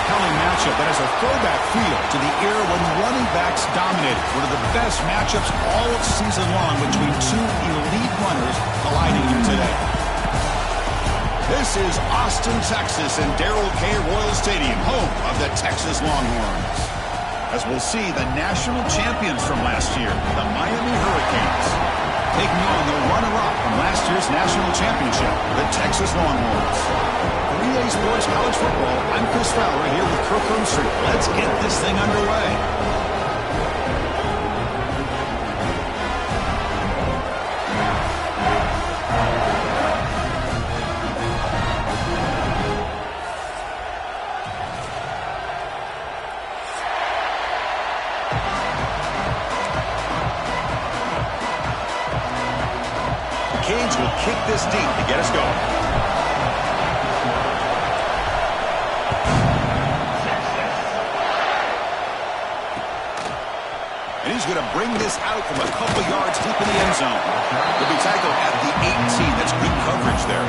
compelling matchup that has a throwback feel to the era when running backs dominated. One of the best matchups all season long between two elite runners colliding here today. This is Austin, Texas, and Darrell K. Royal Stadium, home of the Texas Longhorns. As we'll see, the national champions from last year, the Miami Hurricanes, taking on the runner-up from last year's national championship, the Texas Longhorns. For EA Sports College Football, I'm Chris Fowler here with Kirk Herbstreit. Let's get this thing underway. Canes will kick this deep to get us going. And he's going to bring this out from a couple yards deep in the end zone. He'll be tackled at the 18. That's good coverage there.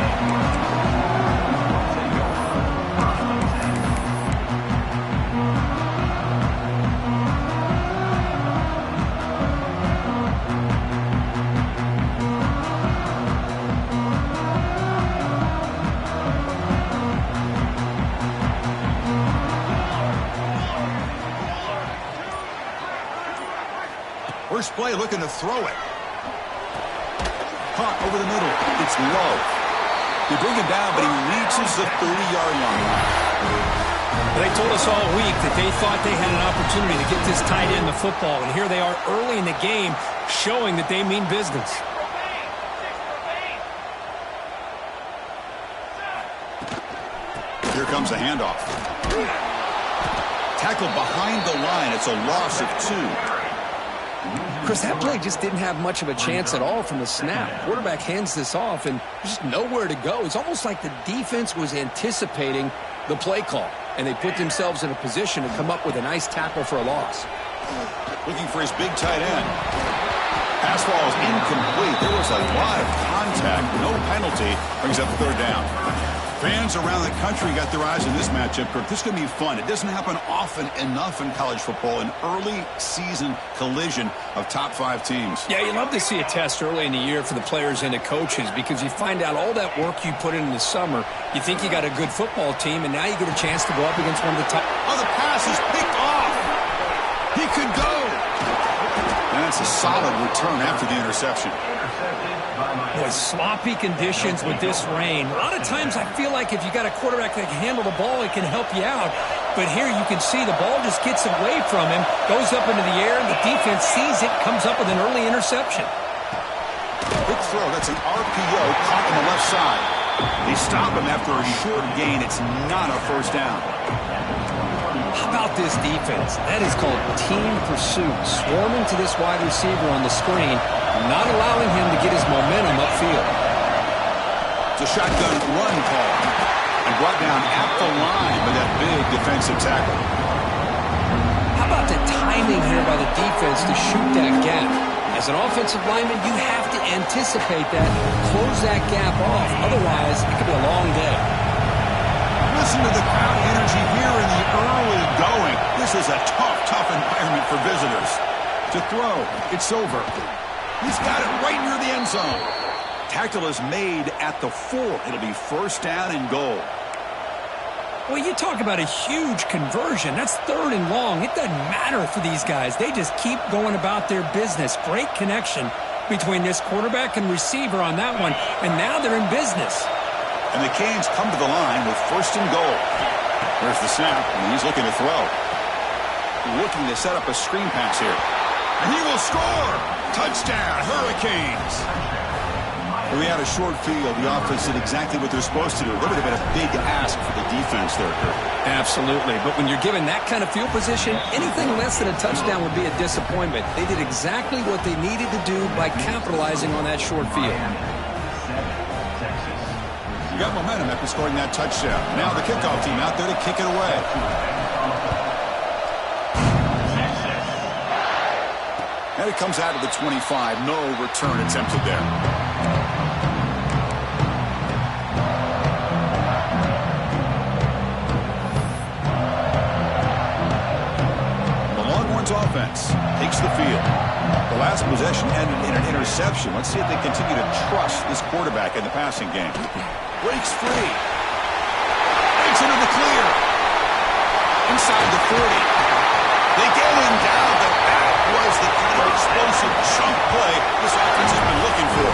First play, looking to throw it. Caught over the middle. It's low. They bring him down, but he reaches the 30-yard line. They told us all week that they thought they had an opportunity to get this tight end the football, and here they are early in the game showing that they mean business. Here comes a handoff. Tackled behind the line. It's a loss of 2. Chris, that play just didn't have much of a chance at all from the snap. Quarterback hands this off, and there's just nowhere to go. It's almost like the defense was anticipating the play call, and they put themselves in a position to come up with a nice tackle for a loss. Looking for his big tight end. Pass ball is incomplete. There was a lot of contact. No penalty. Brings up third down. Fans around the country got their eyes on this matchup, Kirk. This is going to be fun. It doesn't happen often enough in college football, an early season collision of top 5 teams. Yeah, you love to see a test early in the year for the players and the coaches because you find out all that work you put in the summer. You think you got a good football team, and now you get a chance to go up against one of the top. Oh, the pass is picked off. He could go. And that's a solid return after the interception. Boy, sloppy conditions with this rain. A lot of times I feel like if you got a quarterback that can handle the ball, it can help you out. But here you can see the ball just gets away from him, goes up into the air, and the defense sees it, comes up with an early interception. Big throw. That's an RPO caught on the left side. They stop him after a short gain. It's not a first down. How about this defense? That is called team pursuit. Swarming to this wide receiver on the screen, not allowing him to get his momentum upfield. It's a shotgun run call. And brought down at the line by that big defensive tackle. How about the timing here by the defense to shoot that gap? As an offensive lineman, you have to anticipate that, close that gap off. Otherwise, it could be a long day. Listen to the crowd energy here in the early going. This is a tough environment for visitors. To throw, it's over. He's got it right near the end zone. Tackle is made at the 4. It'll be first down and goal. Well, you talk about a huge conversion. That's 3rd and long. It doesn't matter for these guys. They just keep going about their business. Great connection between this quarterback and receiver on that one. And now they're in business. And the Canes come to the line with first and goal. There's the snap, and he's looking to throw. Looking to set up a screen pass here. And he will score! Touchdown, Hurricanes! We had a short field. The offense did exactly what they're supposed to do. That would have been a big ask for the defense there, Kirk. Absolutely. But when you're given that kind of field position, anything less than a touchdown would be a disappointment. They did exactly what they needed to do by capitalizing on that short field. You got momentum after scoring that touchdown. Now the kickoff team out there to kick it away. And it comes out of the 25. No return attempted there. Ravens offense takes the field. The last possession ended in an interception. Let's see if they continue to trust this quarterback in the passing game. Breaks free. Breaks into the clear. Inside the 40. They get him down, but that was the kind of explosive chunk play this offense has been looking for.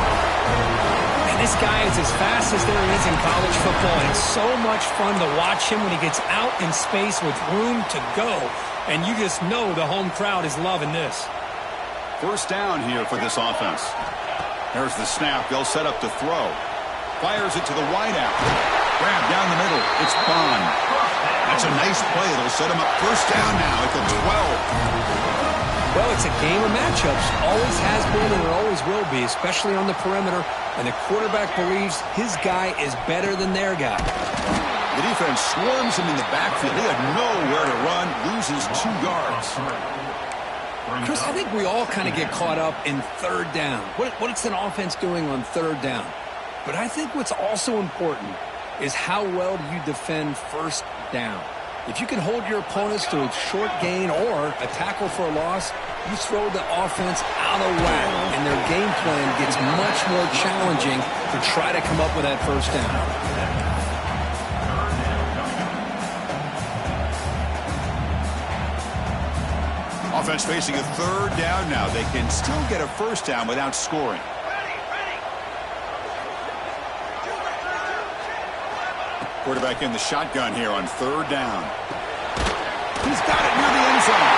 And this guy is as fast as there is in college football, and it's so much fun to watch him when he gets out in space with room to go. And you just know the home crowd is loving this. First down here for this offense. There's the snap. They'll set up to throw. Fires it to the wideout. Grab down the middle. It's Bond. That's a nice play. It'll set him up first down now at the 12. Well, it's a game of matchups. Always has been and it always will be, especially on the perimeter. And the quarterback believes his guy is better than their guy. The defense swarms him in the backfield. He had nowhere to run. Loses 2 yards. Chris, I think we all kind of get caught up in third down. What's an offense doing on third down? But I think what's also important is how well do you defend first down. If you can hold your opponents to a short gain or a tackle for a loss, you throw the offense out of whack, and their game plan gets much more challenging to try to come up with that first down. Offense facing a third down now. They can still get a first down without scoring. Quarterback in the shotgun here on third down. He's got it near the end zone.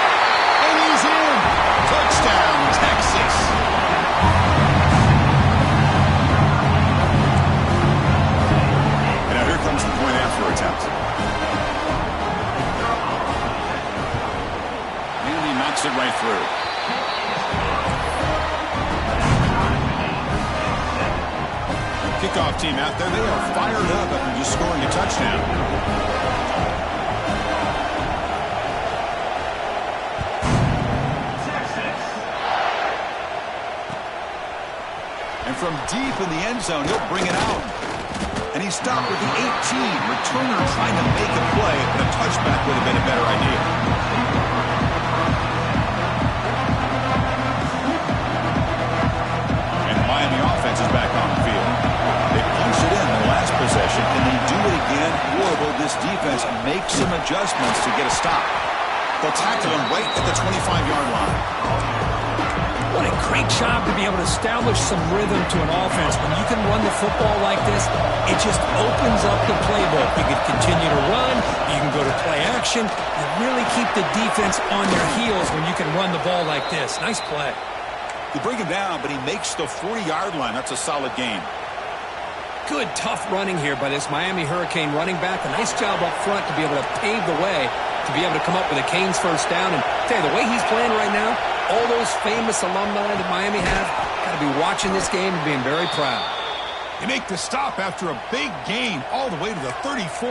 And he's in. Touchdown, Texas. And now here comes the point after attempt. And he knocks it right through. Kickoff team out there, they are fired up after just scoring a touchdown. And from deep in the end zone, he'll bring it out. And he stopped with the 18. Returner trying to make a play, but a touchback would have been a better idea. And the Miami offense is back on the field. They punch it in the last possession, and they do it again. Or will this defense make some adjustments to get a stop? They'll tackle him right at the 25-yard line. What a great job to be able to establish some rhythm to an offense. When you can run the football like this, it just opens up the playbook. You can continue to run. You can go to play action. You really keep the defense on their heels when you can run the ball like this. Nice play. You bring him down, but he makes the 40-yard line. That's a solid game. Good, tough running here by this Miami Hurricane running back. A nice job up front to be able to pave the way to be able to come up with a Canes first down. And tell you, the way he's playing right now, all those famous alumni that Miami have got to be watching this game and being very proud. They make the stop after a big gain all the way to the 34.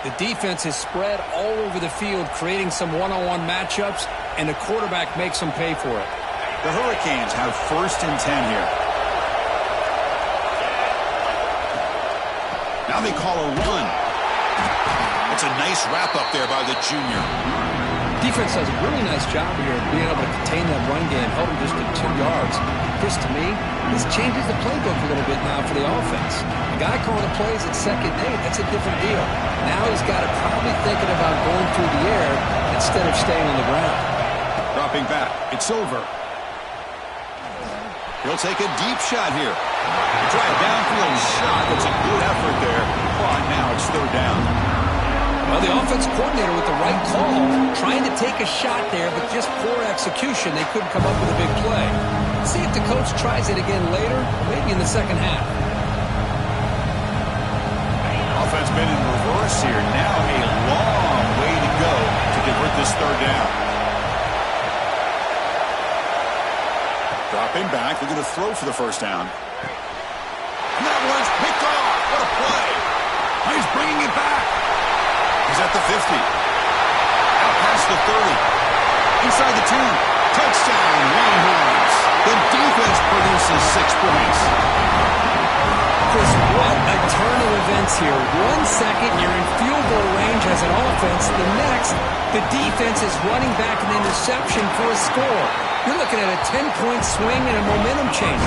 The defense is spread all over the field, creating some one-on-one matchups, and the quarterback makes them pay for it. The Hurricanes have first and 10 here. Now they call a run. It's a nice wrap-up there by the junior. Defense does a really nice job here of being able to contain that run game, held him just at 2 yards. Chris, to me, this changes the playbook a little bit now for the offense. The guy calling the plays at 2nd and 8, that's a different deal. Now he's got to probably thinking about going through the air instead of staying on the ground. Dropping back, it's over. He'll take a deep shot here. Try a downfield shot. That's a good effort there. Oh, now it's third down. Well, the offense coordinator with the right call, trying to take a shot there, but just poor execution. They couldn't come up with a big play. Let's see if the coach tries it again later, maybe in the second half. Offense been in reverse here. Now a long way to go to convert this third down. Dropping back. They're going to throw for the first down. And that one's picked off. What a play. He's bringing it back. He's at the 50. Out past the 30. Inside the 10. Touchdown, Longhorns. The defense produces 6 points. Chris, what a turn of events here. 1 second, you're in field goal range as an offense. The next, The defense is running back an interception for a score. You're looking at a 10-point swing and a momentum change.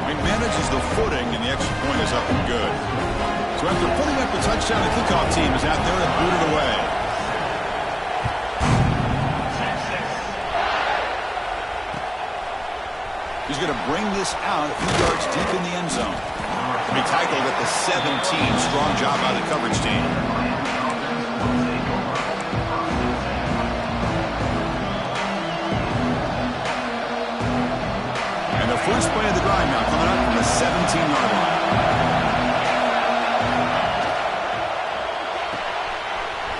He manages the footing, and the extra point is up and good. So after putting up the touchdown, the kickoff team is out there to boot it away. He's going to bring this out a few yards deep in the end zone. He tackled at the 17. Strong job by the coverage team. And the first play of the drive now coming up from the 17-yard line.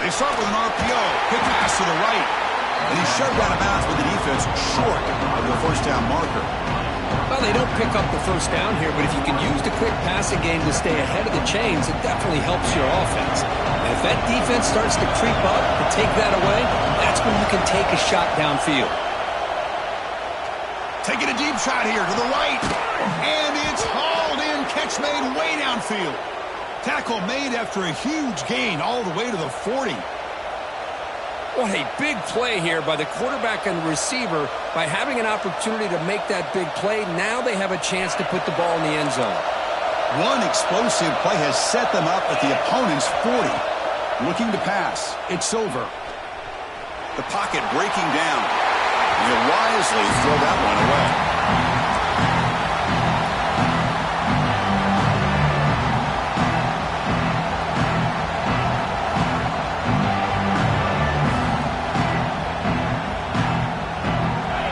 They start with an RPO. Quick pass to the right. And he's shoved out of bounds with the defense short of the first down marker. Well, they don't pick up the first down here, but if you can use the quick passing game to stay ahead of the chains, it definitely helps your offense. And if that defense starts to creep up and take that away, that's when you can take a shot downfield. Taking a deep shot here to the right. And it's hauled in. Catch made way downfield. Tackle made after a huge gain all the way to the 40. What a big play here by the quarterback and the receiver. By having an opportunity to make that big play, now they have a chance to put the ball in the end zone. One explosive play has set them up at the opponent's 40. Looking to pass. It's over. The pocket breaking down. He'll wisely throw that one away.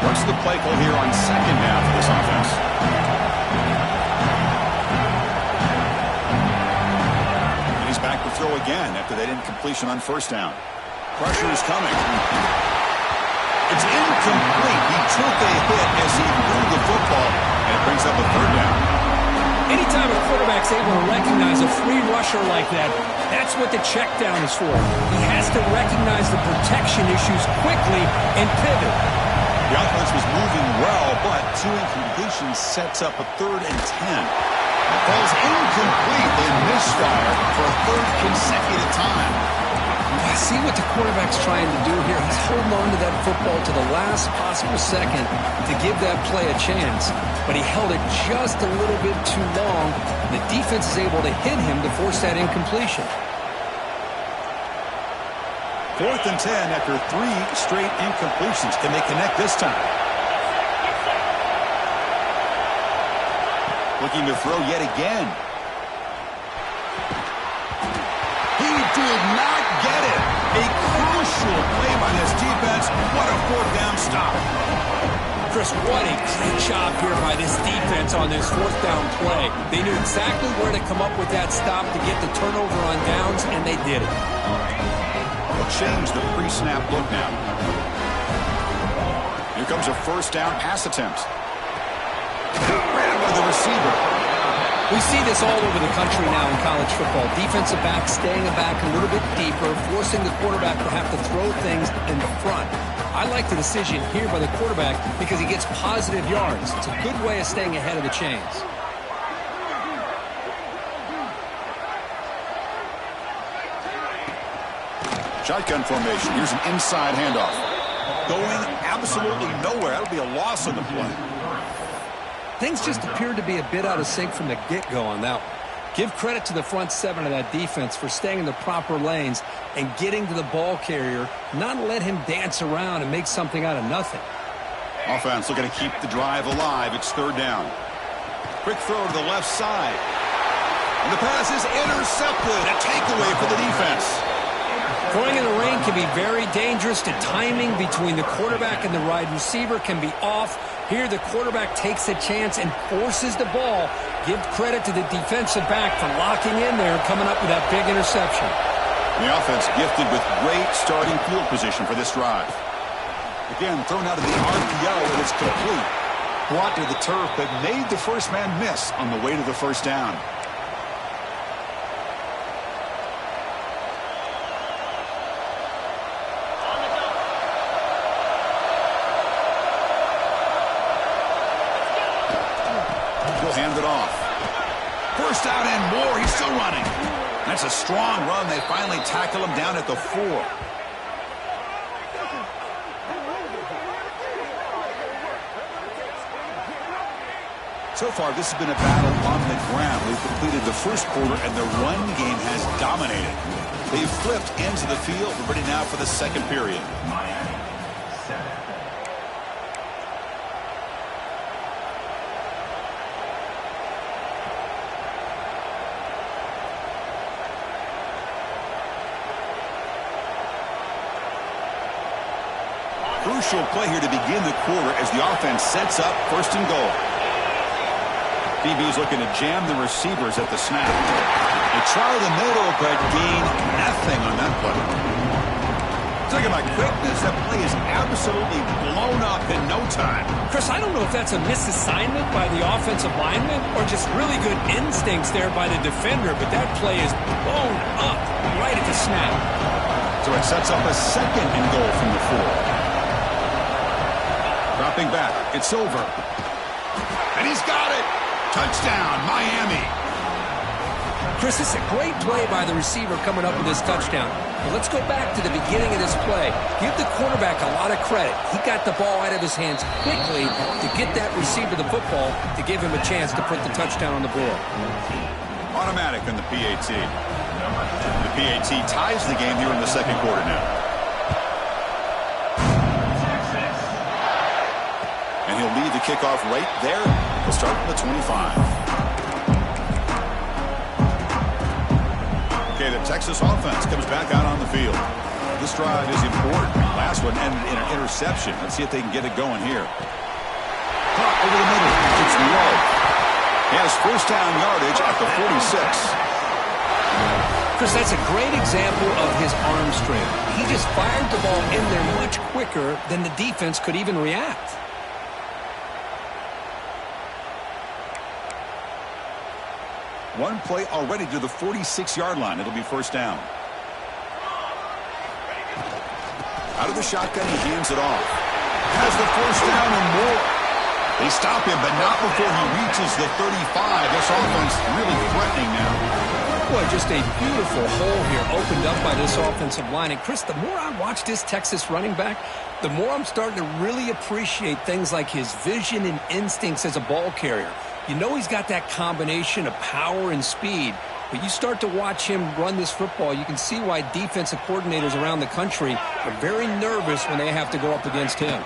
What's the play call here on second down for this offense? And he's back to throw again after that incompletion on first down. Pressure is coming. It's incomplete. He took a hit as he threw the football, and it brings up a third down. Anytime a quarterback's able to recognize a free rusher like that, that's what the check down is for. He has to recognize the protection issues quickly and pivot. The offense was moving well, but two incompletions sets up a 3rd and 10. It falls incomplete. They misfire for a 3rd consecutive time. I see what the quarterback's trying to do here. He's holding on to that football to the last possible second to give that play a chance. But he held it just a little bit too long. The defense is able to hit him to force that incompletion. 4th and 10 after 3 straight incompletions. Can they connect this time? Looking to throw yet again. He did not get it. A crucial play by this defense. What a 4th down stop. Chris, what a great job here by this defense on this 4th down play. They knew exactly where to come up with that stop to get the turnover on downs, and they did it. They'll change the pre-snap look now. Here comes a first down pass attempt. Ran by the receiver. We see this all over the country now in college football. Defensive backs staying back a little bit deeper, forcing the quarterback to have to throw things in the front. I like the decision here by the quarterback because he gets positive yards. It's a good way of staying ahead of the chains. Shotgun formation. Here's an inside handoff. Going absolutely nowhere. That'll be a loss on the play. Things just appeared to be a bit out of sync from the get-go on that one. Give credit to the front 7 of that defense for staying in the proper lanes and getting to the ball carrier, not let him dance around and make something out of nothing. Offense looking to keep the drive alive. It's 3rd down. Quick throw to the left side. And the pass is intercepted. A takeaway for the defense. Throwing in the rain can be very dangerous. The timing between the quarterback and the wide receiver can be off. Here the quarterback takes a chance and forces the ball. Give credit to the defensive back for locking in there and coming up with that big interception. The offense gifted with great starting field position for this drive. Again, thrown out of the RPO, and it's complete. Brought to the turf, but made the first man miss on the way to the first down. He'll hand it off. First out and more. He's still running. That's a strong run. They finally tackle him down at the 4. So far, this has been a battle on the ground. We've completed the first quarter, and the run game has dominated. They've flipped into the field. We're ready now for the second period. Crucial play here to begin the quarter as the offense sets up first and goal. DB's looking to jam the receivers at the snap. They try the middle, but gain nothing on that play. Look at my quickness. That play is absolutely blown up in no time. Chris, I don't know if that's a misassignment by the offensive lineman or just really good instincts there by the defender, but that play is blown up right at the snap. So it sets up a second and goal from the 4. Dropping back. It's over. And he's got it. Touchdown, Miami. Chris, it's a great play by the receiver coming up with this touchdown. But let's go back to the beginning of this play. Give the quarterback a lot of credit. He got the ball out of his hands quickly to get that receiver the football to give him a chance to put the touchdown on the board. Automatic on the PAT. The PAT ties the game here in the second quarter now. And he'll lead the kickoff right there. He'll start from the 25. Okay, the Texas offense comes back out on the field. This drive is important. Last one ended in an interception. Let's see if they can get it going here. Caught over the middle. It's Love. He has first down yardage at the 46. Chris, that's a great example of his arm strength. He just fired the ball in there much quicker than the defense could even react. One play already to the 46-yard line. It'll be first down. Out of the shotgun, he hands it off. Has the first down and more. They stop him, but not before he reaches the 35. This offense really threatening now. Boy, just a beautiful hole here opened up by this offensive line. And, Chris, the more I watch this Texas running back, the more I'm starting to really appreciate things like his vision and instincts as a ball carrier. You know he's got that combination of power and speed, but you start to watch him run this football, you can see why defensive coordinators around the country are very nervous when they have to go up against him.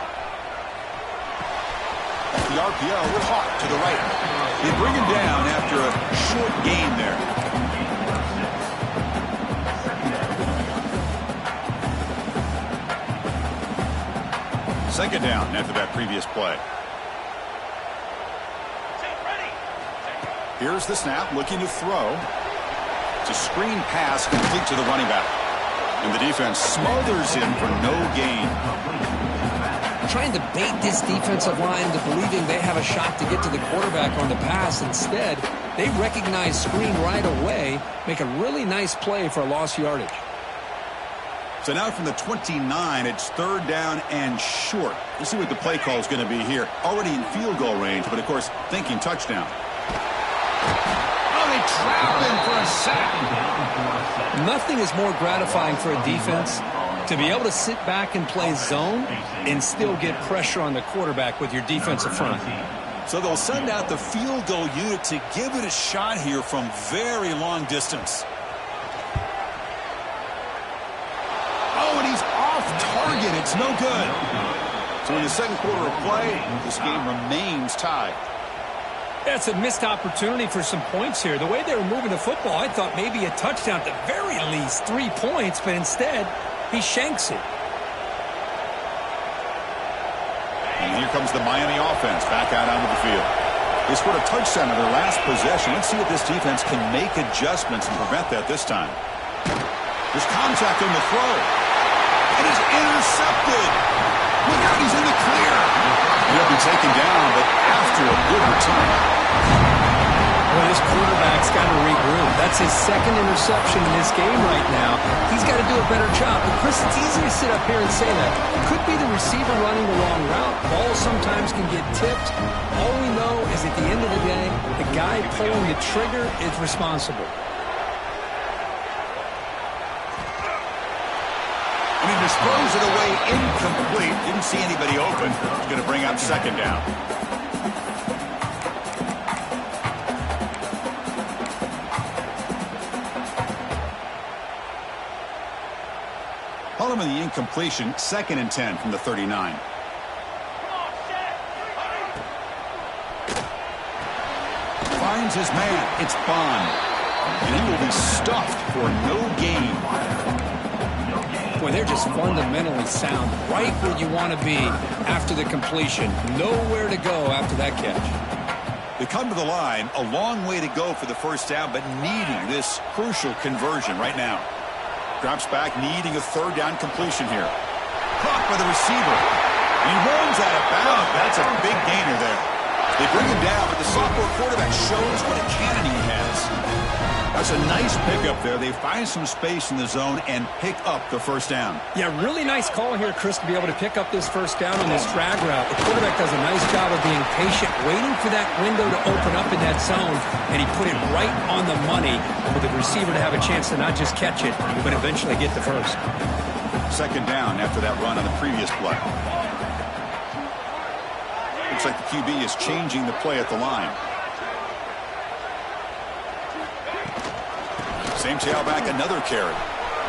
The RPO with Hawk to the right. They bring him down after a short gain there. Second down after that previous play. Here's the snap, looking to throw. It's a screen pass complete to the running back. And the defense smothers him for no gain. Trying to bait this defensive line to believing they have a shot to get to the quarterback on the pass. Instead, they recognize screen right away, make a really nice play for a lost yardage. So now from the 29, it's third down and short. We'll see what the play call is going to be here. Already in field goal range, but of course, thinking touchdown. Oh, they trap him for a sack. Nothing is more gratifying for a defense to be able to sit back and play zone and still get pressure on the quarterback with your defensive front. So they'll send out the field goal unit to give it a shot here from very long distance. Oh, and he's off target. It's no good. So in the second quarter of play, this game remains tied. That's a missed opportunity for some points here. The way they were moving the football, I thought maybe a touchdown at the very least, 3 points, but instead, he shanks it. And here comes the Miami offense back out onto the field. They scored a touchdown in their last possession. Let's see if this defense can make adjustments and prevent that this time. There's contact on the throw. It is intercepted. Look out, he's in the clear. He'll be taken down, but after a good return. Well, this quarterback's got to regroup. That's his second interception in this game right now. He's got to do a better job. But, Chris, it's easy to sit up here and say that. It could be the receiver running the wrong route. Balls sometimes can get tipped. All we know is at the end of the day, the guy pulling the trigger is responsible. And he just throws it away incomplete. Didn't see anybody open. He's going to bring up second down. determine the incompletion. 2nd and 10 from the 39. Finds his man. It's Bond. And he will be stuffed for no gain. Boy, they're just fundamentally sound. Right where you want to be after the completion. Nowhere to go after that catch. They come to the line, a long way to go for the first down, but needing this crucial conversion right now. Drops back, needing a 3rd down completion here. Caught by the receiver. He runs out of bounds. That's a big gainer there. They bring him down, but the sophomore quarterback shows what a cannon he has. That's a nice pickup there. They find some space in the zone and pick up the first down. Yeah, really nice call here, Chris, to be able to pick up this first down on this drag route. The quarterback does a nice job of being patient, waiting for that window to open up in that zone, and he put it right on the money for the receiver to have a chance to not just catch it, but eventually get the first. 2nd down after that run on the previous play. Looks like the QB is changing the play at the line. Same tailback, another carry.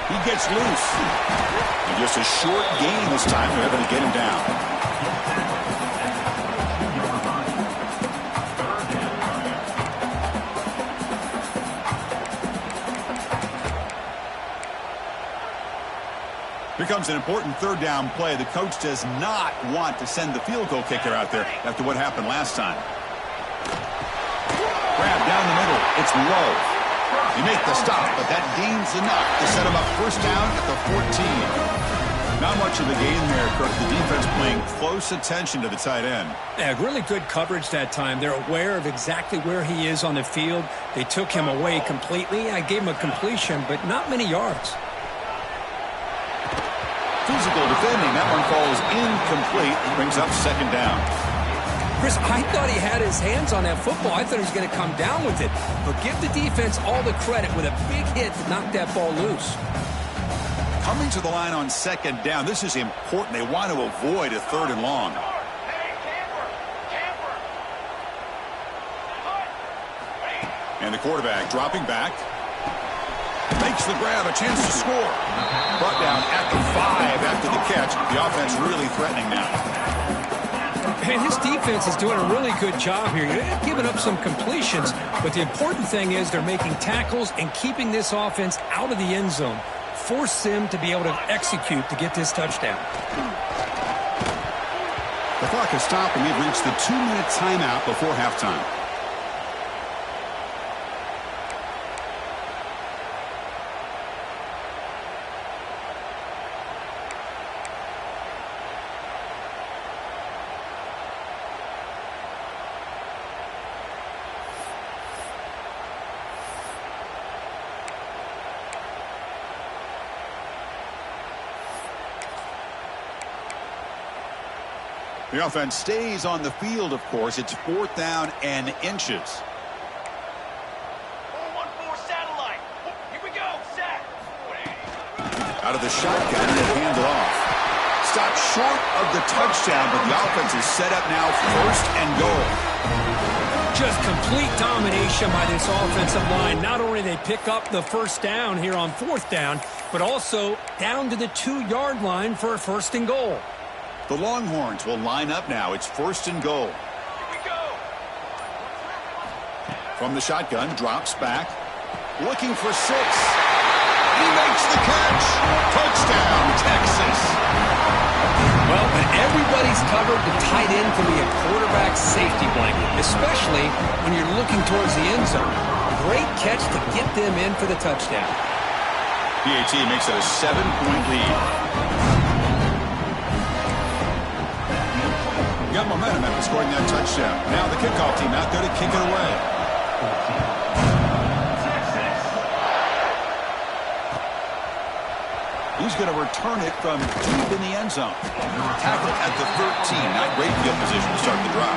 He gets loose. And just a short gain this time. They're able to get him down. Here comes an important 3rd down play. The coach does not want to send the field goal kicker out there after what happened last time. Grab down the middle. It's low. You make the stop, but that gains enough to set him up first down at the 14. Not much of a gain there, Kirk. The defense paying close attention to the tight end. Yeah, really good coverage that time. They're aware of exactly where he is on the field. They took him away completely. I gave him a completion, but not many yards. Physical defending. That one falls incomplete. Brings up 2nd down. Chris, I thought he had his hands on that football. I thought he was going to come down with it. But give the defense all the credit with a big hit to knock that ball loose. Coming to the line on 2nd down. This is important. They want to avoid a 3rd and long. And the quarterback dropping back. Makes the grab, a chance to score. Brought down at the 5 after the catch. The offense really threatening now. And his defense is doing a really good job here. They're giving up some completions, but the important thing is they're making tackles and keeping this offense out of the end zone. Force them to be able to execute to get this touchdown. The clock has stopped, and we've reached the 2-minute timeout before halftime. The offense stays on the field, of course. It's 4th down and inches. 4-1-4 satellite. Here we go. Set. Out of the shotgun and hand it off. Stopped short of the touchdown, but the offense is set up now 1st and goal. Just complete domination by this offensive line. Not only do they pick up the first down here on 4th down, but also down to the 2-yard line for a 1st and goal. The Longhorns will line up now. It's 1st and goal. Here we go. From the shotgun, drops back. Looking for 6. He makes the catch. Touchdown, Texas. Well, when everybody's covered, the tight end can be a quarterback's safety blanket, especially when you're looking towards the end zone. Great catch to get them in for the touchdown. PAT makes it a 7-point lead. Got momentum after scoring that touchdown. Now the kickoff team out there to kick it away. He's going to return it from deep in the end zone. Tackle at the 13. Not great field position to start the drive.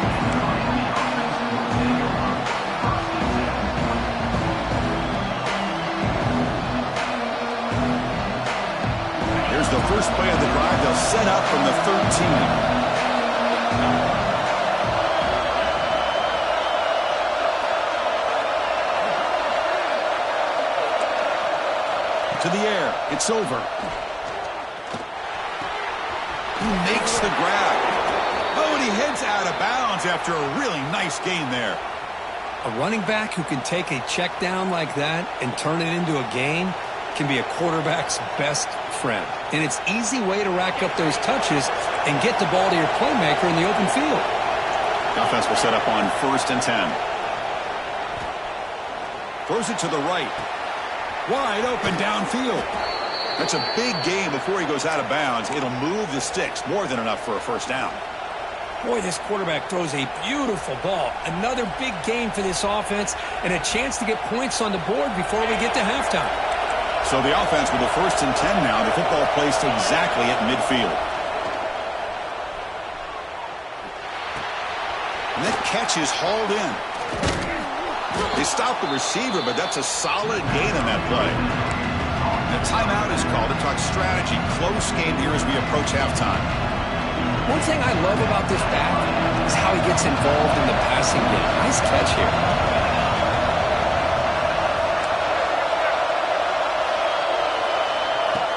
Here's the first play of the drive. They'll set up from the 13. To the air. It's over. makes the grab. Oh, and he heads out of bounds after a really nice gain there. A running back who can take a check down like that and turn it into a gain can be a quarterback's best friend. And it's an easy way to rack up those touches and get the ball to your playmaker in the open field. The offense will set up on 1st and 10. Throws it to the right. Wide open downfield. That's a big gain before he goes out of bounds. It'll move the sticks more than enough for a first down. Boy, this quarterback throws a beautiful ball. Another big gain for this offense and a chance to get points on the board before we get to halftime. So the offense with a 1st and 10 now. The football placed exactly at midfield. And that catch is hauled in. They stopped the receiver, but that's a solid gain on that play. And a timeout is called to talk strategy. Close game here as we approach halftime. One thing I love about this back is how he gets involved in the passing game. Nice catch here.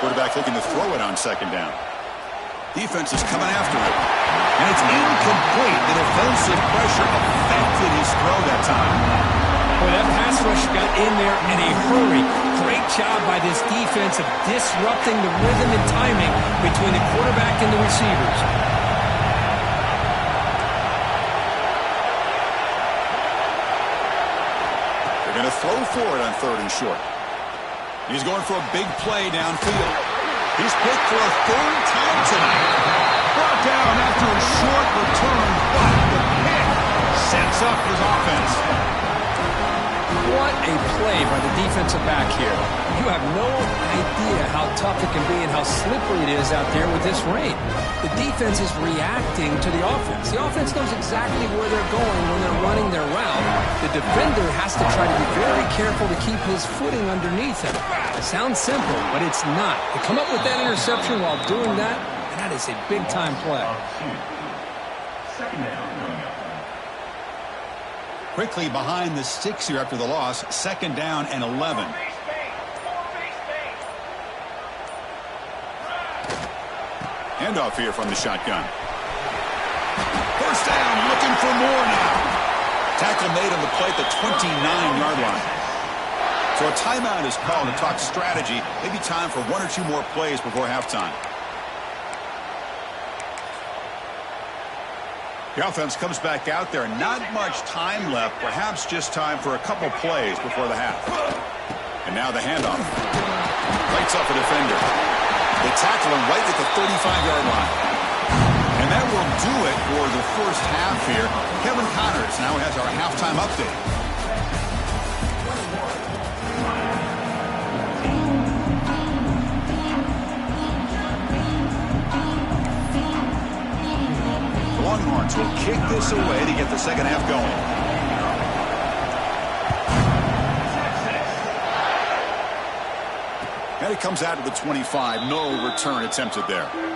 Quarterback looking to throw it on 2nd down. Defense is coming after him. And it's incomplete. The defensive pressure affected his throw that time. Boy, that pass rush got in there in a hurry. Great job by this defense of disrupting the rhythm and timing between the quarterback and the receivers. They're going to throw for it on 3rd and short. He's going for a big play downfield. He's picked for a 3rd time tonight. Brought down after a short return, but the pick sets up his offense. What a play by the defensive back here. You have no idea how tough it can be and how slippery it is out there with this rain. The defense is reacting to the offense. The offense knows exactly where they're going when they're running their route. The defender has to try to be very careful to keep his footing underneath him. It sounds simple, but it's not. To come up with that interception while doing that, that is a big-time play. Quickly behind the sticks here after the loss. 2nd down and 11. Handoff here from the shotgun. 1st down, looking for more now. Tackle made on the play at the 29-yard line. So a timeout is called to talk strategy. Maybe time for 1 or 2 more plays before halftime. The offense comes back out there. Not much time left. Perhaps just time for a couple plays before the half. And now the handoff. Lights up a defender. They tackle him right at the 35-yard line. And that will do it for the first half here. Kevin Connors now has our halftime update. Longhorns will kick this away to get the second half going. And it comes out to the 25. No return attempted there. And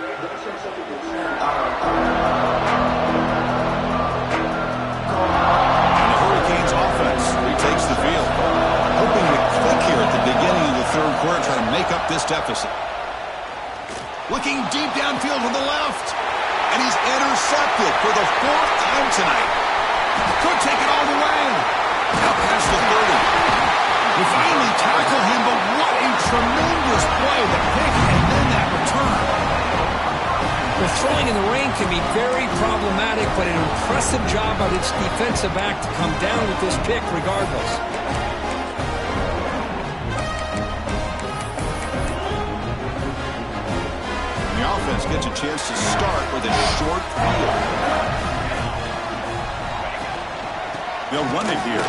the Hurricanes offense retakes the field. Hoping to click here at the beginning of the 3rd quarter, try to make up this deficit. Looking deep downfield to the left. And he's intercepted for the 4th time tonight. Could take it all the way. Now past the 30. They finally tackle him, but what a tremendous play. The pick and then that return. The throwing in the rain can be very problematic, but an impressive job by this defensive back to come down with this pick regardless. The offense gets a chance to start with a short field. They'll run it here.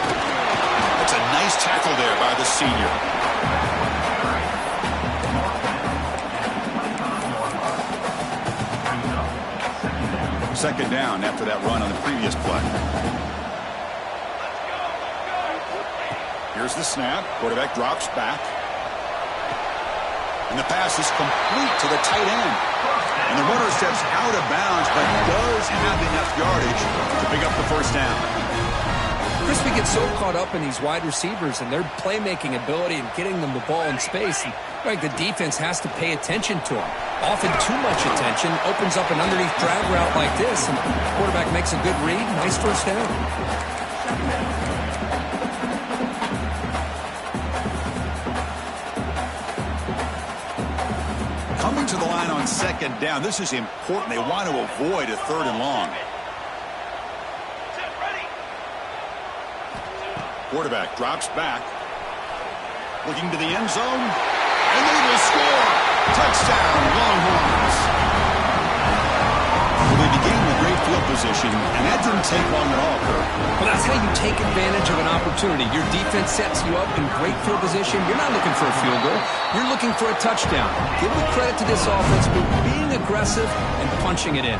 That's a nice tackle there by the senior. Second down after that run on the previous play. Here's the snap. Quarterback drops back. And the pass is complete to the tight end. And the runner steps out of bounds, but does have enough yardage to pick up the first down. Chris, we get so caught up in these wide receivers and their playmaking ability and getting them the ball in space. And, like, the defense has to pay attention to them. Often too much attention opens up an underneath drag route like this, and the quarterback makes a good read. Nice first down. Coming to the line on second down. This is important. They want to avoid a third and long. Quarterback drops back. Looking to the end zone. And they will score. Touchdown, Longhorns. Well, they began with great field position, and that didn't take long at all, Kirk. Well, that's how you take advantage of an opportunity. Your defense sets you up in great field position. You're not looking for a field goal. You're looking for a touchdown. Give the credit to this offense for being aggressive and punching it in.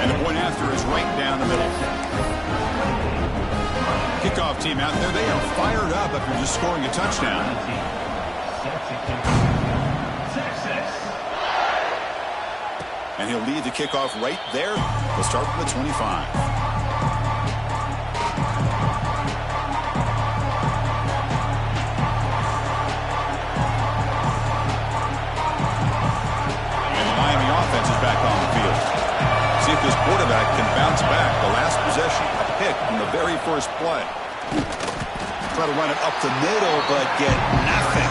And the point after is right down the middle. Kickoff team out there, they are fired up after just scoring a touchdown. And he'll lead the kickoff right there. We'll start from the 25. And the Miami offense is back on the field. See if this quarterback can bounce back. The last possession, a pick from the very first play. Try to run it up the middle, but get nothing.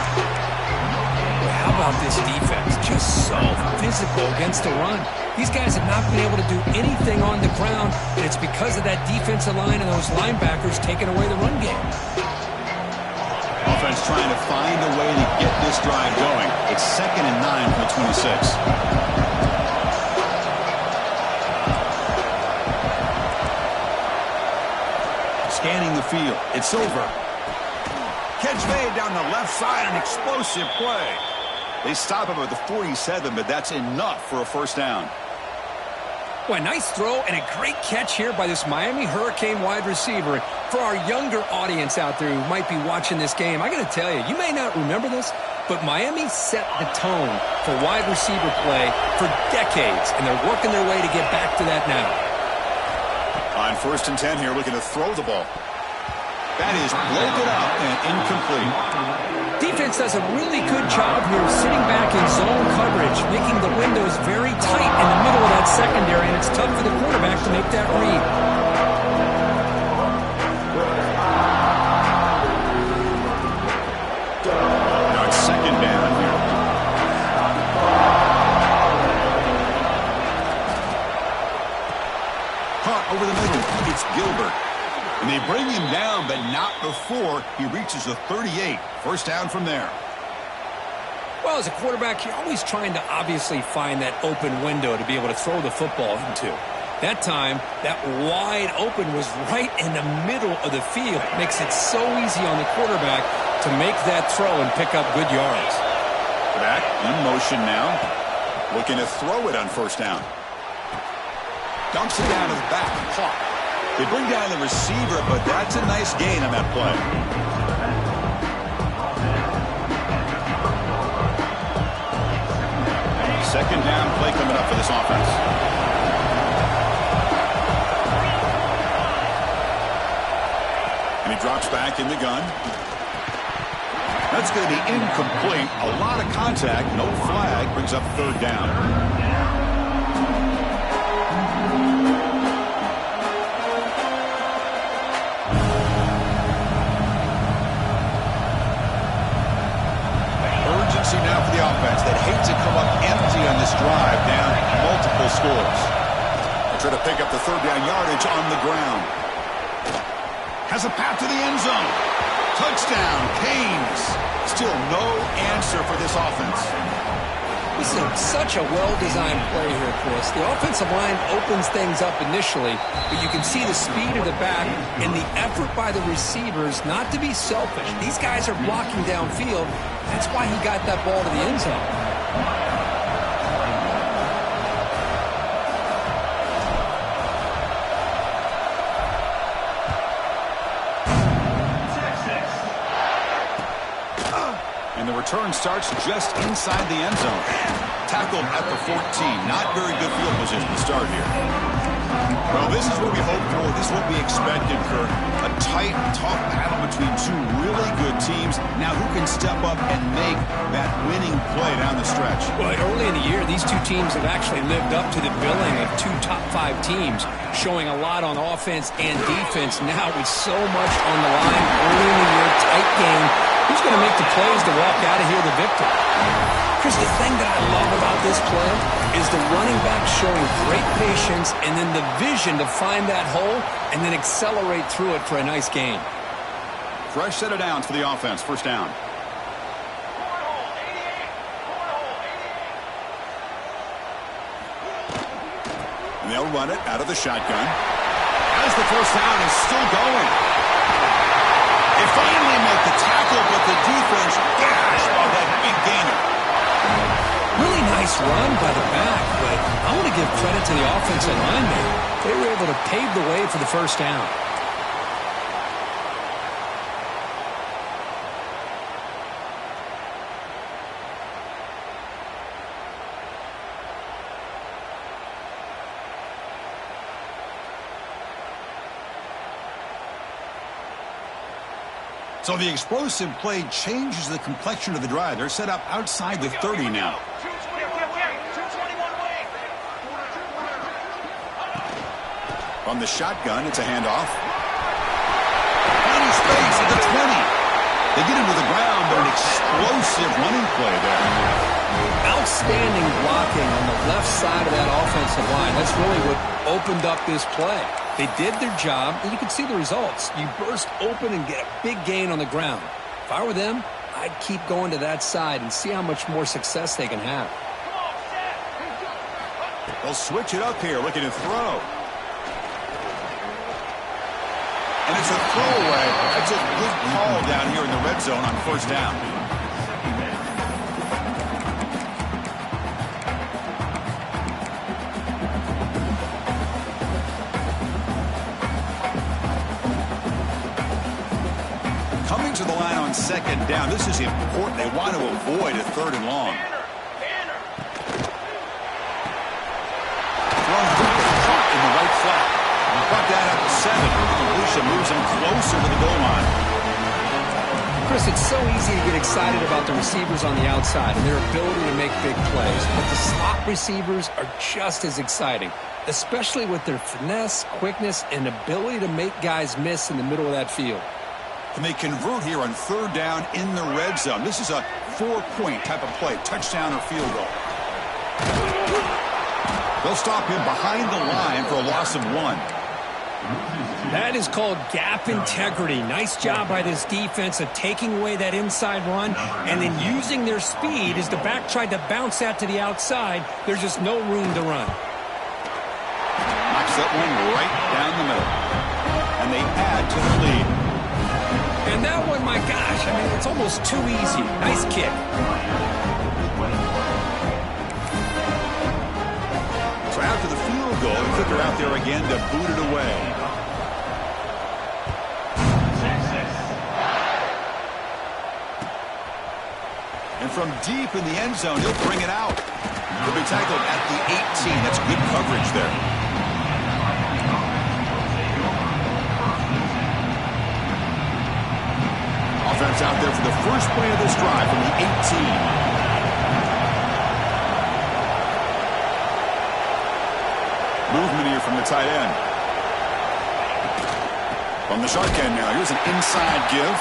How about this defense? Just so physical against the run. These guys have not been able to do anything on the ground, and it's because of that defensive line and those linebackers taking away the run game. Offense trying to find a way to get this drive going. It's 2nd and 9 from the 26. Scanning the field. It's over. Catch made down the left side. An explosive play. They stop him at the 47, but that's enough for a first down. Well, a nice throw and a great catch here by this Miami Hurricane wide receiver. For our younger audience out there who might be watching this game, I got to tell you, you may not remember this, but Miami set the tone for wide receiver play for decades, and they're working their way to get back to that now. On 1st and 10 here, looking to throw the ball. That is broken up and incomplete. Defense does a really good job here sitting back in zone coverage, making the windows very tight in the middle of that secondary, and it's tough for the quarterback to make that read. Now it's 2nd down here. Caught over the middle. It's Gilbert. And they bring him down, but not before he reaches the 38. First down from there. Well, as a quarterback, you're always trying to obviously find that open window to be able to throw the football into. That time, that wide open was right in the middle of the field. It makes it so easy on the quarterback to make that throw and pick up good yards. Back in motion now. Looking to throw it on first down. Dumps it down to the back. Caught. They bring down the receiver, but that's a nice gain on that play. Second down play coming up for this offense. And he drops back in the gun. That's going to be incomplete. A lot of contact, no flag, brings up 3rd down. Now for the offense that hates to come up empty on this drive, down multiple scores. They try to pick up the 3rd down yardage on the ground. Has a path to the end zone. Touchdown, Canes. Still no answer for this offense. This is such a well-designed play here, Chris. The offensive line opens things up initially, but you can see the speed of the back and the effort by the receivers not to be selfish. These guys are blocking downfield. That's why he got that ball to the end zone. And the return starts just inside the end zone. Tackled at the 14. Not very good field position to start here. Well, this is what we hoped for. This is what we expected, Kirk. A tight, tough battle between two really good teams. Now who can step up and make that winning play down the stretch? Well, early in the year, these two teams have actually lived up to the billing of two top-5 teams, showing a lot on offense and defense. Now with so much on the line early in the year, tight game, who's going to make the plays to walk out of here the victor? Chris, the thing that I love about this play is the running back showing great patience and then the vision to find that hole and then accelerate through it for a nice gain. Fresh set of downs for the offense. First down. And they'll run it out of the shotgun. As the first down is still going. They finally make the tackle, but the defense gashed by that big gainer. Really nice run by the back, but I want to give credit to the offensive linemen. They were able to pave the way for the first down. So the explosive play changes the complexion of the drive. They're set up outside the 30 now. From the shotgun, it's a handoff. Finding space at the 20. They get into the ground, but an explosive running play there. Outstanding blocking on the left side of that offensive line. That's really what opened up this play. They did their job, and you can see the results. You burst open and get a big gain on the ground. If I were them, I'd keep going to that side and see how much more success they can have. They'll switch it up here, looking to throw. And it's a throwaway. That's a good call down here in the red zone on first down. Coming to the line on second down. This is important. They want to avoid a third and long. Thrown caught in the right flat. Brought down at the 7. The completion moves him closer to the goal line. Chris, it's so easy to get excited about the receivers on the outside and their ability to make big plays. But the slot receivers are just as exciting, especially with their finesse, quickness, and ability to make guys miss in the middle of that field. And they convert here on third down in the red zone. This is a 4-point type of play, touchdown or field goal. They'll stop him behind the line for a loss of 1. That is called gap integrity. Nice job by this defense of taking away that inside run and then using their speed as the back tried to bounce that to the outside. There's just no room to run. Knocks that one right down the middle. And they add to the lead. And that one, my gosh, I mean, it's almost too easy. Nice kick. So after the field goal, the kicker out there again to boot it away. And from deep in the end zone, he'll bring it out. He'll be tackled at the 18. That's good coverage there. Offense out there for the first play of this drive from the 18. Movement here from the tight end. From the shotgun now, here's an inside give.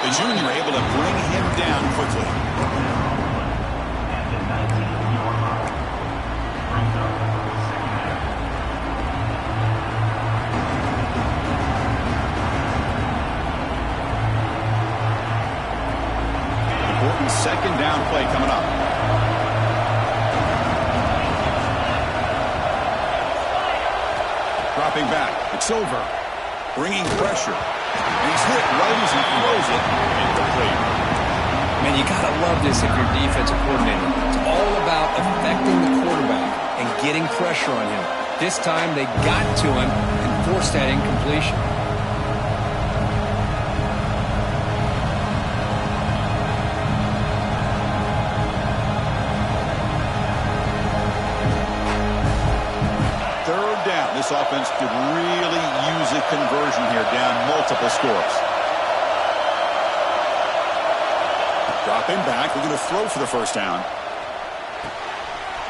The junior able to bring him down quickly. Important second down play coming up. Dropping back. It's over. Bringing pressure. And he's hit right as he throws it. Incomplete. Man, you got to love this if you're a defensive coordinator. It's all about affecting the quarterback and getting pressure on him. This time they got to him and forced that incompletion. This offense could really use a conversion here, down multiple multiple scores. Dropping back, we're going to throw for the first down.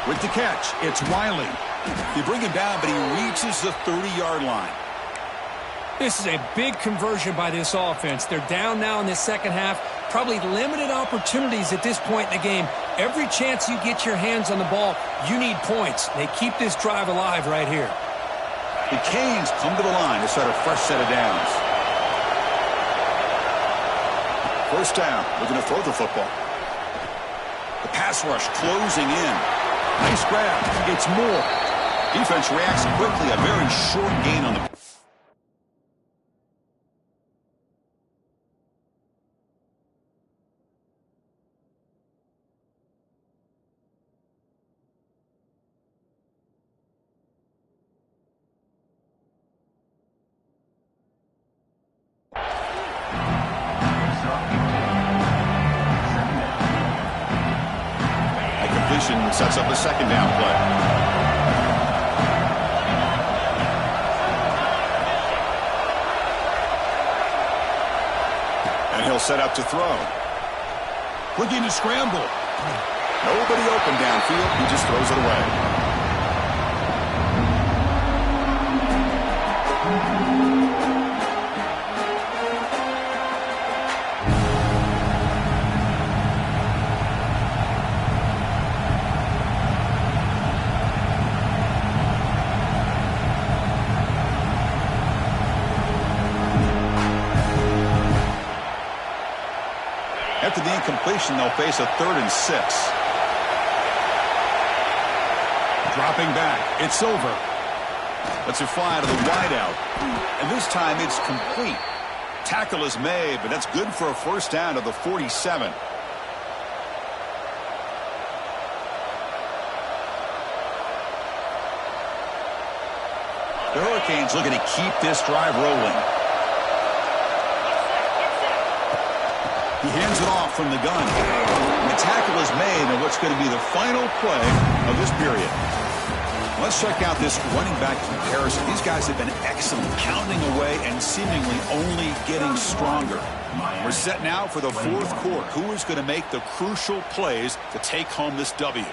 With the catch, it's Wiley. They bring him down, but he reaches the 30-yard line. This is a big conversion by this offense. They're down now in the second half. Probably limited opportunities at this point in the game. Every chance you get your hands on the ball, you need points. They keep this drive alive right here. The Canes come to the line to start a fresh set of downs. First down, we're going to throw the football. The pass rush closing in. Nice grab. It's Moore. Defense reacts quickly. A very short gain on the... Sets up a second down play. And he'll set up to throw. Looking to scramble. Nobody open downfield. He just throws it away. After the incompletion, they'll face a 3rd and 6. Dropping back. It's over. Lets it fly to the wideout. And this time it's complete. Tackle is made, but that's good for a first down to the 47. The Hurricanes looking to keep this drive rolling. He hands it off from the gun. And the tackle is made in what's going to be the final play of this period. Let's check out this running back comparison. These guys have been excellent, pounding away and seemingly only getting stronger. We're set now for the fourth quarter. Who is going to make the crucial plays to take home this W?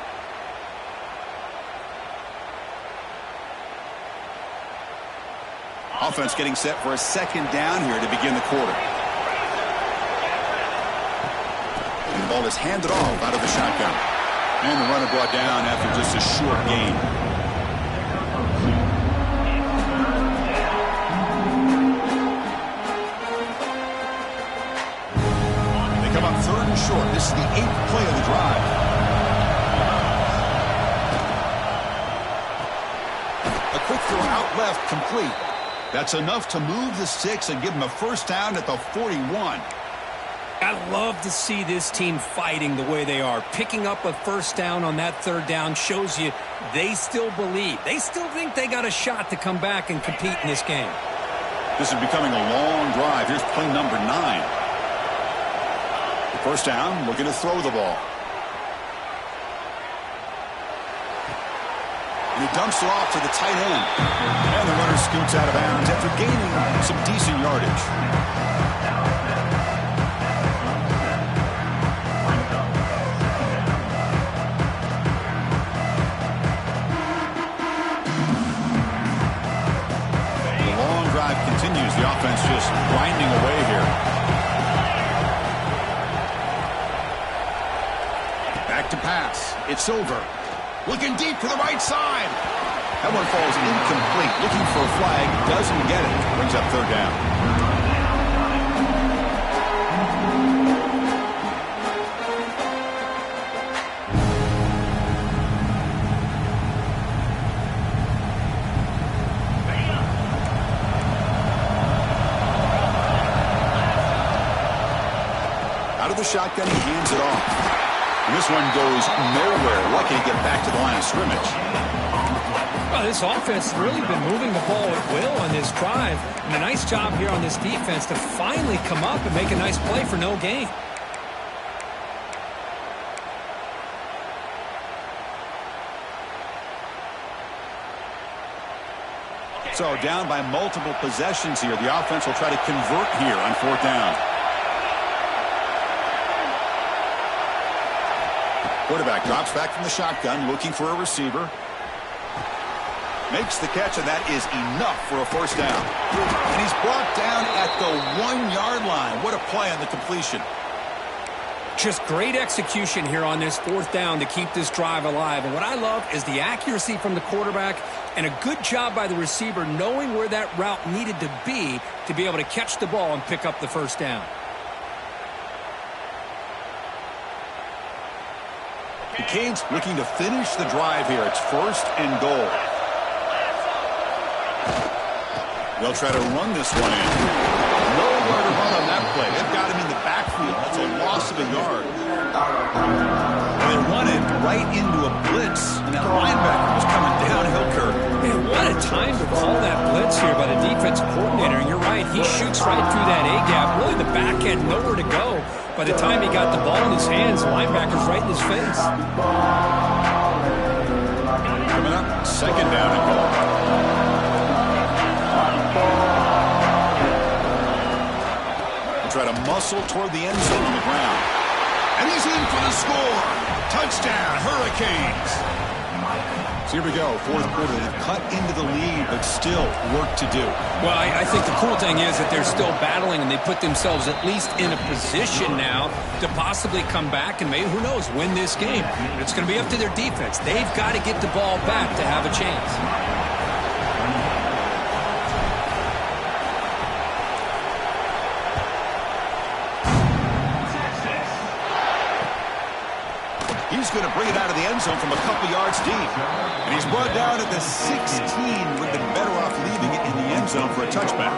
Offense getting set for a second down here to begin the quarter. And the ball is handed off out of the shotgun. And the runner brought down after just a short gain. They come up 3rd and short. This is the 8th play of the drive. A quick throw out left, complete. That's enough to move the sticks and give them a first down at the 41. I love to see this team fighting the way they are. Picking up a first down on that 3rd down shows you they still believe. They still think they got a shot to come back and compete in this game. This is becoming a long drive. Here's play number 9. First down, looking to throw the ball. And he dumps it off to the tight end. And the runner scoots out of bounds after gaining some decent yardage. Continues. The offense just grinding away here. Back to pass. It's over. Looking deep to the right side. That one falls incomplete. Looking for a flag. Doesn't get it. Brings up 3rd down. The shotgun, he hands it off. And this one goes nowhere. Lucky to get back to the line of scrimmage. Well, this offense has really been moving the ball at will on this drive. And a nice job here on this defense to finally come up and make a nice play for no gain. So down by multiple possessions here. The offense will try to convert here on 4th down. Quarterback drops back from the shotgun, looking for a receiver. Makes the catch, and that is enough for a 1st down. And he's brought down at the 1-yard line. What a play on the completion. Just great execution here on this 4th down to keep this drive alive. And what I love is the accuracy from the quarterback and a good job by the receiver knowing where that route needed to be able to catch the ball and pick up the 1st down. The Canes looking to finish the drive here. It's 1st and goal. They'll try to run this one in. Nowhere to run on that play. They've got him in the backfield. That's a loss of a yard. And they run it right into a blitz. And that linebacker was coming downhill, Kirk. Man, what a time to call that blitz here by the defense coordinator. And you're right, he shoots right through that A-gap. Really the back end, nowhere to go. By the time he got the ball in his hands, the linebacker's right in his face. Coming up, 2nd down and goal. Try to muscle toward the end zone on the ground. And he's in for the score. Touchdown, Hurricanes. So here we go, 4th quarter. They've cut into the lead, but still work to do. Well, I think the cool thing is that they're still battling, and they put themselves at least in a position now to possibly come back and maybe, who knows, win this game. It's going to be up to their defense. They've got to get the ball back to have a chance. He's going to bring it out of the end zone from a couple yards deep. And he's brought down at the 16. Would have been better off leaving it in the end zone for a touchback.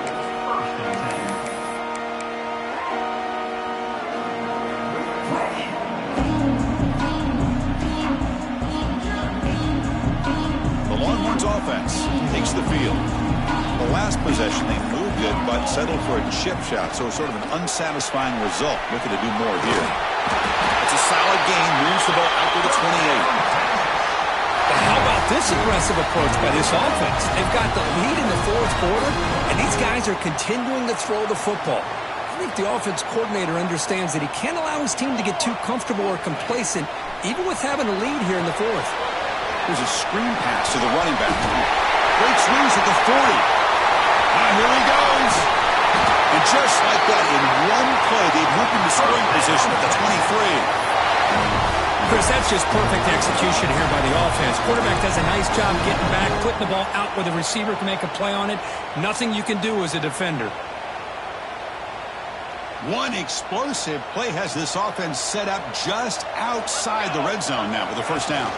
The Longhorns offense takes the field. The last possession, they moved it, but settled for a chip shot. So sort of an unsatisfying result. Looking to do more here. It's a solid game. Moves the ball out to the 28. How about this aggressive approach by this offense? They've got the lead in the 4th quarter, and these guys are continuing to throw the football. I think the offense coordinator understands that he can't allow his team to get too comfortable or complacent, even with having a lead here in the 4th. There's a screen pass to the running back. Breaks loose at the 40. And here he goes. And just like that, in one play, they've moved into scoring position at the 23. Chris, that's just perfect execution here by the offense. Quarterback does a nice job getting back, putting the ball out where the receiver can make a play on it. Nothing you can do as a defender. One explosive play has this offense set up just outside the red zone now with a 1st down.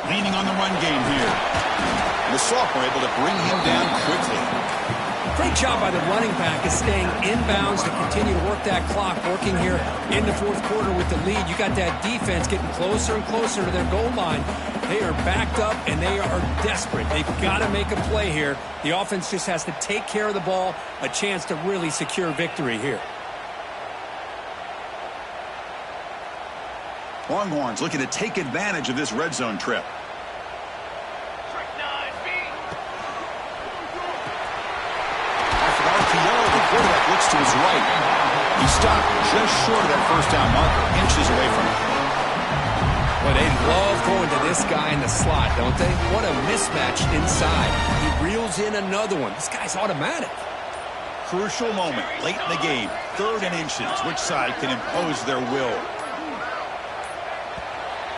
Leaning on the run game here. The sophomore able to bring him down quickly. Great job by the running back is staying inbounds to continue to work that clock, working here in the 4th quarter with the lead. You got that defense getting closer and closer to their goal line. They are backed up, and they are desperate. They've got to make a play here. The offense just has to take care of the ball, a chance to really secure victory here. Longhorns looking to take advantage of this red zone trip. The quarterback looks to his right. He stopped just short of that 1st down marker, inches away from it. Well, they love going to this guy in the slot, don't they? What a mismatch inside. He reels in another one. This guy's automatic. Crucial moment late in the game. 3rd and inches. Which side can impose their will?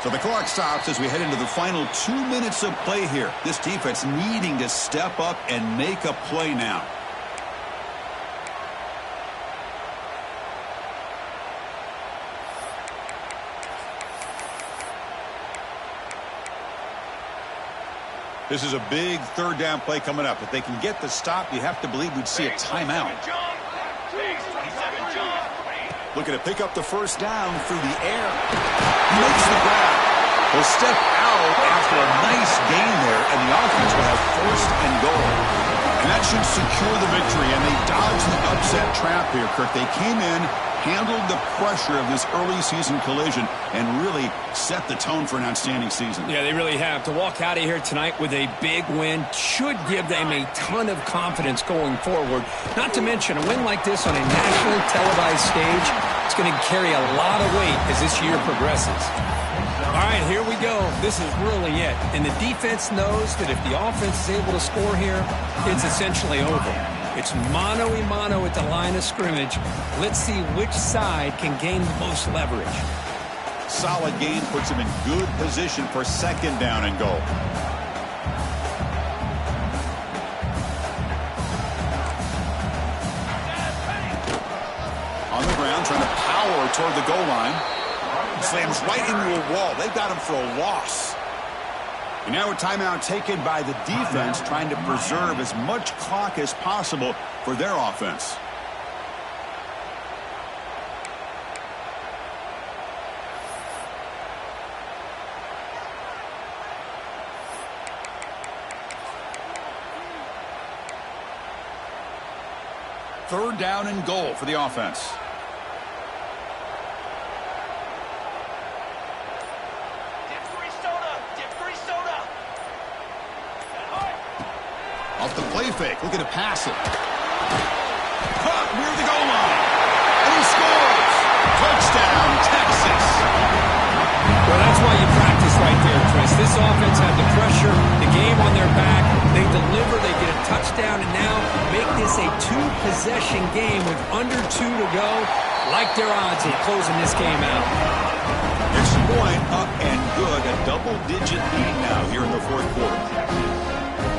So the clock stops as we head into the final 2 minutes of play here. This defense needing to step up and make a play now. This is a big 3rd down play coming up. If they can get the stop, you have to believe we'd see a timeout. Looking to pick up the 1st down through the air. Makes the grab. He'll step out after a nice gain there, and the offense will have 1st and goal. And that should secure the victory, and they dodged the upset trap here, Kirk. They came in handled the pressure of this early season collision and really set the tone for an outstanding season. Yeah, they really have. To walk out of here tonight with a big win should give them a ton of confidence going forward. Not to mention, a win like this on a nationally televised stage, it's going to carry a lot of weight as this year progresses. All right, here we go. This is really it. And the defense knows that if the offense is able to score here, it's essentially over. It's mano-a-mano at the line of scrimmage. Let's see which side can gain the most leverage. Solid gain puts him in good position for second down and goal. On the ground, trying to power toward the goal line. Slams right into a wall. They got him for a loss. And now a timeout taken by the defense, trying to preserve as much clock as possible for their offense. Third down and goal for the offense. Off the play fake, looking to pass it. Caught near the goal line. And he scores. Touchdown, Texas. Well, that's why you practice right there, Chris. This offense had the pressure, the game on their back. They deliver, they get a touchdown, and now make this a two-possession game with under 2 to go. Like their odds of closing this game out. Extra point up and good. A double-digit lead now here in the fourth quarter.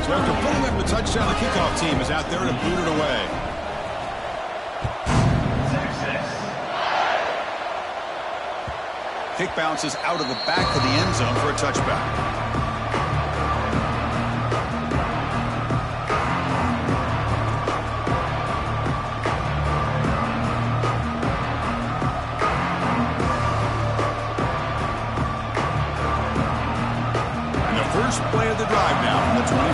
So after putting up the touchdown, the kickoff team is out there to boot it away. Kick bounces out of the back of the end zone for a touchback. First play of the drive now from the 25.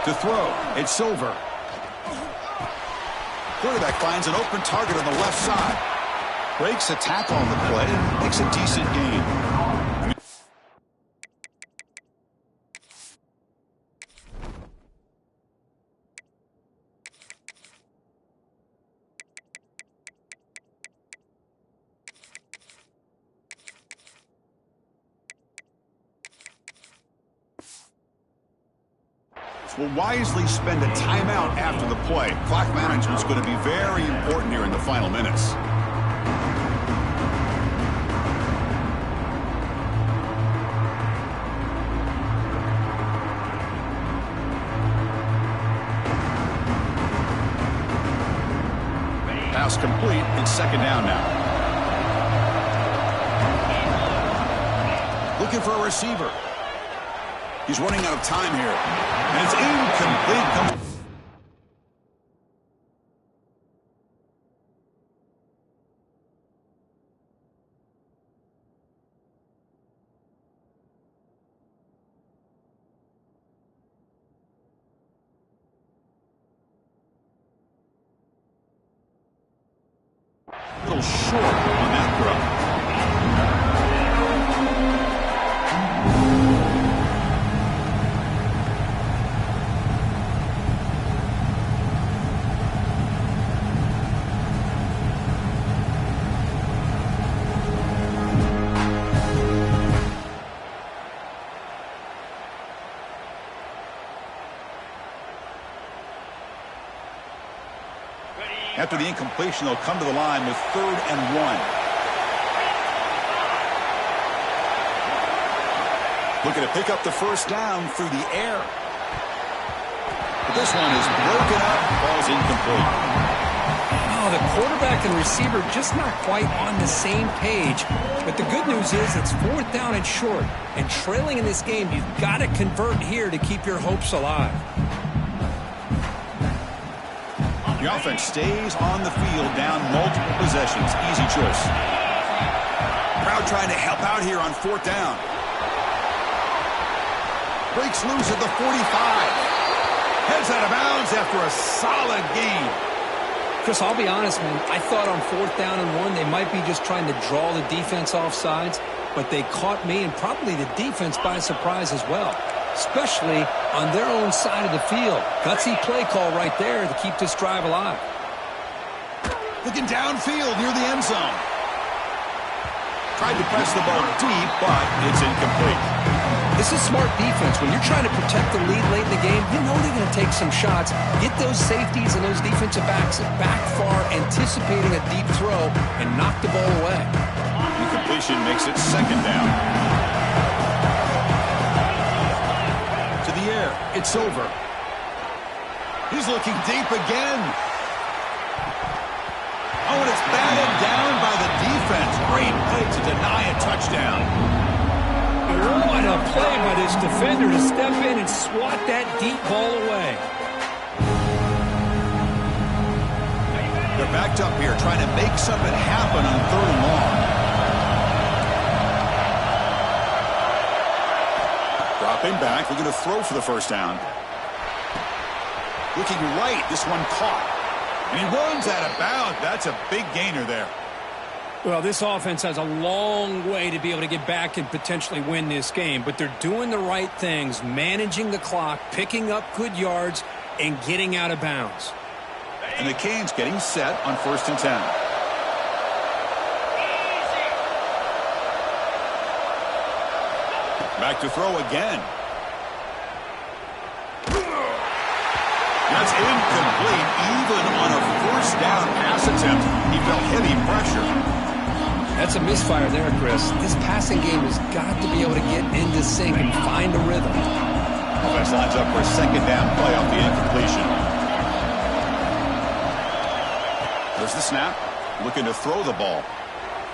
To throw, it's Silver. Quarterback finds an open target on the left side. Breaks a tackle on the play and makes a decent gain. Will wisely spend a timeout after the play. Clock management is going to be very important here in the final minutes. Pass complete. It's second down now. Looking for a receiver. He's running out of time here. And it's incomplete. A little short on that throw. After the incompletion, they'll come to the line with 3rd and 1. Looking to pick up the first down through the air. But this one is broken up. Ball's incomplete. Oh, the quarterback and receiver just not quite on the same page. But the good news is it's 4th down and short. And trailing in this game, you've got to convert here to keep your hopes alive. The offense stays on the field, down multiple possessions. Easy choice. Crowd trying to help out here on 4th down. Breaks loose at the 45. Heads out of bounds after a solid gain. Chris, I'll be honest, man. I thought on 4th down and 1, they might be just trying to draw the defense off sides, but they caught me and probably the defense by surprise as well, especially on their own side of the field. Gutsy play call right there to keep this drive alive. Looking downfield near the end zone. Tried to press the ball deep, but it's incomplete. This is smart defense. When you're trying to protect the lead late in the game, you know they're going to take some shots, get those safeties and those defensive backs back far, anticipating a deep throw, and knock the ball away. Incompletion makes it 2nd down. To the air. It's over. He's looking deep again. Oh, and it's batted down by the defense. Great play to deny a touchdown. What a play by this defender to step in and swat that deep ball away. They're backed up here trying to make something happen on 3rd and long. Dropping back, looking to throw for the 1st down. Looking right, this one caught. And he runs out of bounds. That's a big gainer there. Well, this offense has a long way to be able to get back and potentially win this game, but they're doing the right things, managing the clock, picking up good yards, and getting out of bounds. And the Canes getting set on 1st and 10. Back to throw again. That's incomplete. Even on a 1st down pass attempt, he felt heavy pressure. That's a misfire there, Chris. This passing game has got to be able to get into sync and find a rhythm. Offense lines up for a 2nd down play off the incompletion. There's the snap. Looking to throw the ball.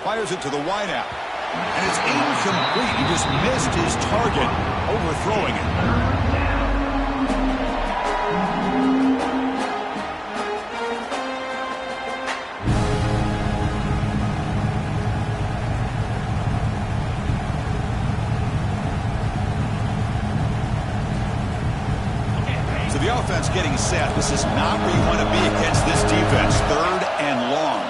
Fires it to the wideout. And it's incomplete. He just missed his target, overthrowing it. The offense getting set. This is not where you want to be against this defense. 3rd and long.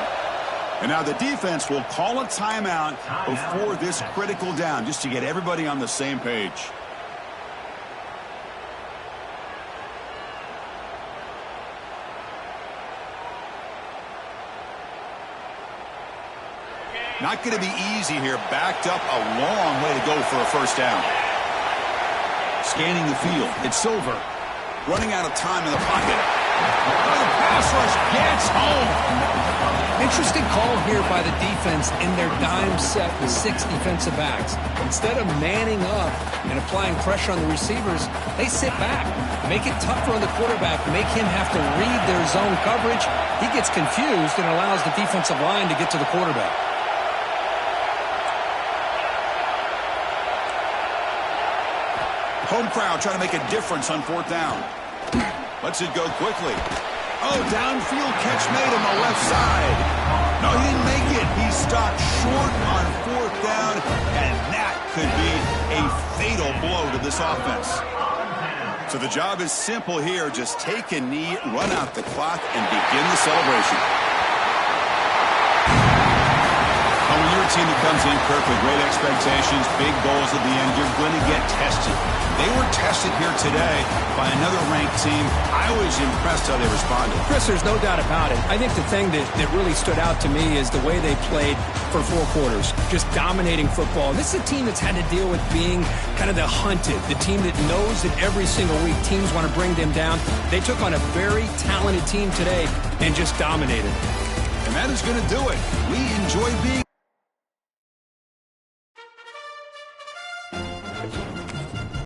And now the defense will call a timeout before this critical down, just to get everybody on the same page. Not going to be easy here. Backed up a long way to go for a 1st down. Scanning the field. It's Silver. Running out of time in the pocket. Oh, the pass rush gets home. Interesting call here by the defense in their dime set with 6 defensive backs. Instead of manning up and applying pressure on the receivers, they sit back, make it tougher on the quarterback, make him have to read their zone coverage. He gets confused and allows the defensive line to get to the quarterback. Home crowd trying to make a difference on 4th down. Lets it go quickly. Oh, downfield catch made on the left side. No, he didn't make it. He stopped short on 4th down, and that could be a fatal blow to this offense. So the job is simple here. Just take a knee, run out the clock, and begin the celebration. When you're a team that comes in, Kirk, with great expectations, big goals at the end, you're going to get tested. They were tested here today by another ranked team. I was impressed how they responded. Chris, there's no doubt about it. I think the thing that really stood out to me is the way they played for 4 quarters, just dominating football. This is a team that's had to deal with being kind of the hunted, the team that knows that every single week teams want to bring them down. They took on a very talented team today and just dominated. And that is going to do it. We enjoy being